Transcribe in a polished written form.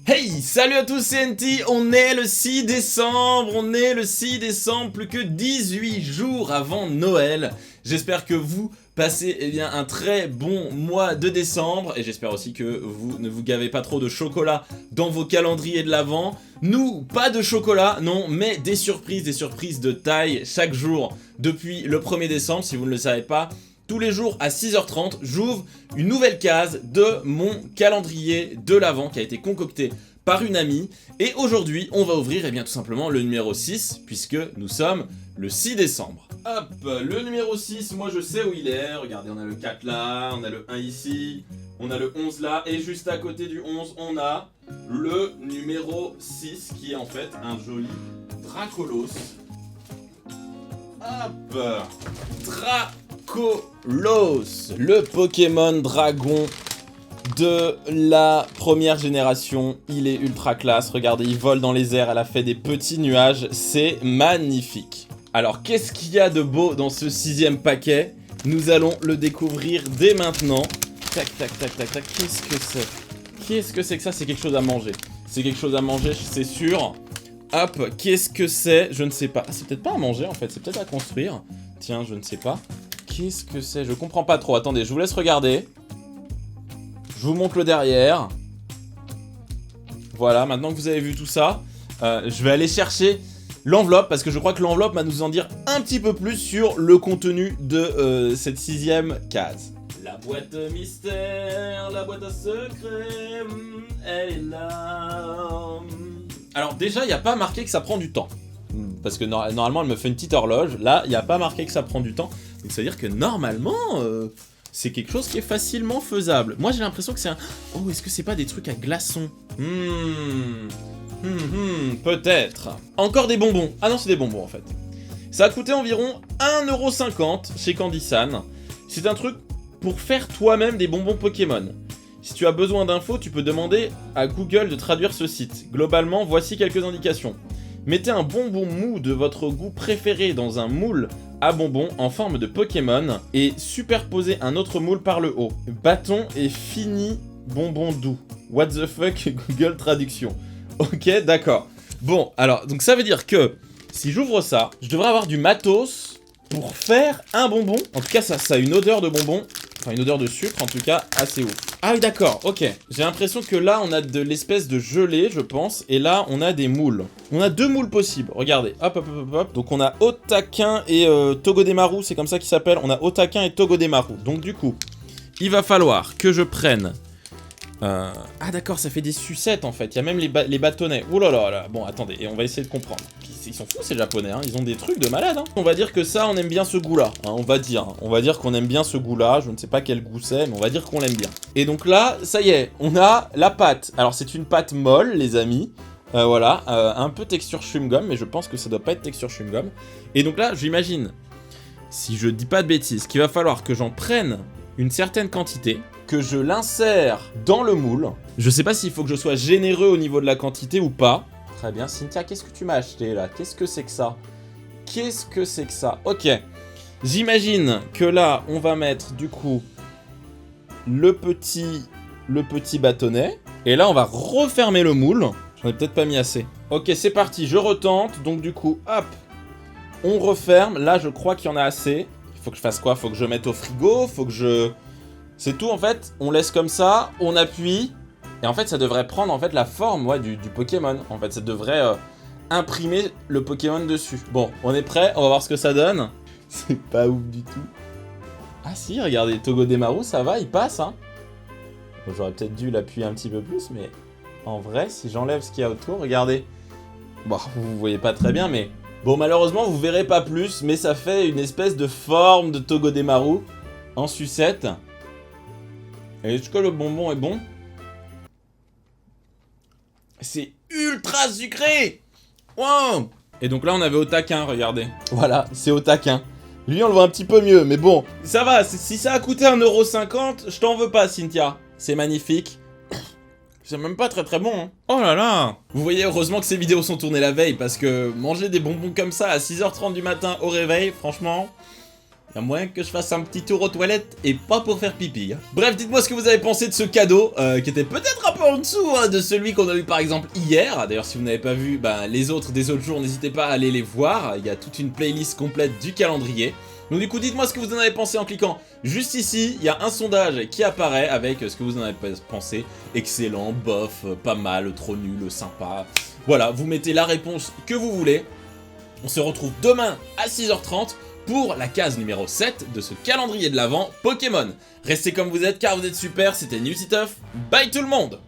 Hey, salut à tous, c'est NT, on est le 6 décembre, plus que 18 jours avant Noël. J'espère que vous passez un très bon mois de décembre et j'espère aussi que vous ne vous gavez pas trop de chocolat dans vos calendriers de l'Avent. Nous, pas de chocolat, non, mais des surprises de taille chaque jour depuis le 1er décembre, si vous ne le savez pas. Tous les jours à 6h30, j'ouvre une nouvelle case de mon calendrier de l'Avent qui a été concocté par une amie. Et aujourd'hui, on va ouvrir tout simplement le numéro 6, puisque nous sommes le 6 décembre. Hop, le numéro 6, moi je sais où il est. Regardez, on a le 4 là, on a le 1 ici, on a le 11 là, et juste à côté du 11, on a le numéro 6, qui est en fait un joli Dracolos. Hop, Dracolos, le Pokémon dragon de la première génération. Il est ultra classe, regardez, il vole dans les airs, elle a fait des petits nuages, c'est magnifique. Alors qu'est-ce qu'il y a de beau dans ce 6e paquet? Nous allons le découvrir dès maintenant. Tac tac tac tac tac, qu'est-ce que c'est? Qu'est-ce que c'est que ça? C'est quelque chose à manger. C'est quelque chose à manger, c'est sûr. Hop, qu'est-ce que c'est? Je ne sais pas. Ah, c'est peut-être pas à manger en fait, c'est peut-être à construire. Tiens, je ne sais pas. Qu'est-ce que c'est? Je comprends pas trop. Attendez, je vous laisse regarder. Je vous montre le derrière. Voilà, maintenant que vous avez vu tout ça, je vais aller chercher l'enveloppe, parce que je crois que l'enveloppe va nous en dire un petit peu plus sur le contenu de cette 6e case. La boîte mystère, la boîte à secret, elle est là. Alors déjà, il n'y a pas marqué que ça prend du temps. Parce que normalement, elle me fait une petite horloge. Là, il n'y a pas marqué que ça prend du temps. Donc ça veut dire que normalement, c'est quelque chose qui est facilement faisable. Moi, j'ai l'impression que c'est un... Oh, est-ce que c'est pas des trucs à glaçons? Peut-être. Encore des bonbons. Ah non, c'est des bonbons en fait. Ça a coûté environ 1,50€ chez Candysan. C'est un truc pour faire toi-même des bonbons Pokémon. Si tu as besoin d'infos, tu peux demander à Google de traduire ce site. Globalement, voici quelques indications. Mettez un bonbon mou de votre goût préféré dans un moule à bonbons en forme de Pokémon et superposez un autre moule par le haut. Bâton et fini bonbon doux. What the fuck Google Traduction. Ok, d'accord. Bon, alors, donc ça veut dire que si j'ouvre ça, je devrais avoir du matos pour faire un bonbon. En tout cas, ça a une odeur de bonbon. Enfin, une odeur de sucre, en tout cas, assez ouf. Ah oui, d'accord, ok. J'ai l'impression que là, on a de l'espèce de gelée, je pense. Et là, on a des moules. On a 2 moules possibles. Regardez, hop, hop, hop, hop. Donc, on a Otaquin et Togedemaru, c'est comme ça qu'ils s'appellent. On a Otaquin et Togedemaru. Donc, du coup, il va falloir que je prenne... Ah d'accord, ça fait des sucettes en fait, il y a même les bâtonnets. Ouh là là là, bon attendez, et on va essayer de comprendre. Ils sont fous ces japonais, hein. Ils ont des trucs de malade. Hein. On va dire que ça, on aime bien ce goût-là, hein, on va dire qu'on aime bien ce goût-là, je ne sais pas quel goût c'est, mais on va dire qu'on l'aime bien. Et donc là, ça y est, on a la pâte. Alors c'est une pâte molle les amis, voilà, un peu texture chewing-gum, mais je pense que ça doit pas être texture chewing-gum. Et donc là, j'imagine, si je dis pas de bêtises, qu'il va falloir que j'en prenne une certaine quantité, que je l'insère dans le moule. Je sais pas s'il faut que je sois généreux au niveau de la quantité ou pas. Très bien, Cynthia, qu'est-ce que tu m'as acheté là? Qu'est-ce que c'est que ça? Qu'est-ce que c'est que ça? Ok, j'imagine que là, on va mettre du coup le petit bâtonnet. Et là, on va refermer le moule. J'en ai peut-être pas mis assez. Ok, c'est parti, je retente. Donc du coup, hop, on referme. Là, je crois qu'il y en a assez. Il faut que je fasse quoi? Faut que je mette au frigo? Faut que je... C'est tout en fait, on laisse comme ça, on appuie, et en fait ça devrait prendre en fait la forme du Pokémon. En fait ça devrait imprimer le Pokémon dessus. Bon, on est prêt, on va voir ce que ça donne. C'est pas ouf du tout. Ah si, regardez, Togedemaru ça va, il passe hein. Bon, j'aurais peut-être dû l'appuyer un petit peu plus, mais en vrai, si j'enlève ce qu'il y a autour, regardez. Bon, vous voyez pas très bien, mais... Bon, malheureusement, vous verrez pas plus, mais ça fait une espèce de forme de Togedemaru en sucette. Et est-ce que le bonbon est bon? C'est ultra sucré! Wow! Et donc là, on avait Otaquin, regardez. Voilà, c'est Otaquin. Lui, on le voit un petit peu mieux, mais bon. Ça va, si ça a coûté 1,50€, je t'en veux pas, Cynthia. C'est magnifique. C'est même pas très très bon, hein. Oh là là! Vous voyez, heureusement que ces vidéos sont tournées la veille, parce que manger des bonbons comme ça à 6h30 du matin au réveil, franchement... Y a moyen que je fasse un petit tour aux toilettes et pas pour faire pipi. Hein. Bref, dites-moi ce que vous avez pensé de ce cadeau, qui était peut-être un peu en dessous de celui qu'on a eu par exemple hier. D'ailleurs, si vous n'avez pas vu les autres des autres jours, n'hésitez pas à aller les voir. Il y a toute une playlist complète du calendrier. Donc du coup, dites-moi ce que vous en avez pensé en cliquant juste ici. Il y a un sondage qui apparaît avec ce que vous en avez pensé. Excellent, bof, pas mal, trop nul, sympa. Voilà, vous mettez la réponse que vous voulez. On se retrouve demain à 6h30 pour la case numéro 7 de ce calendrier de l'Avent Pokémon. Restez comme vous êtes car vous êtes super, c'était Newsituff, bye tout le monde!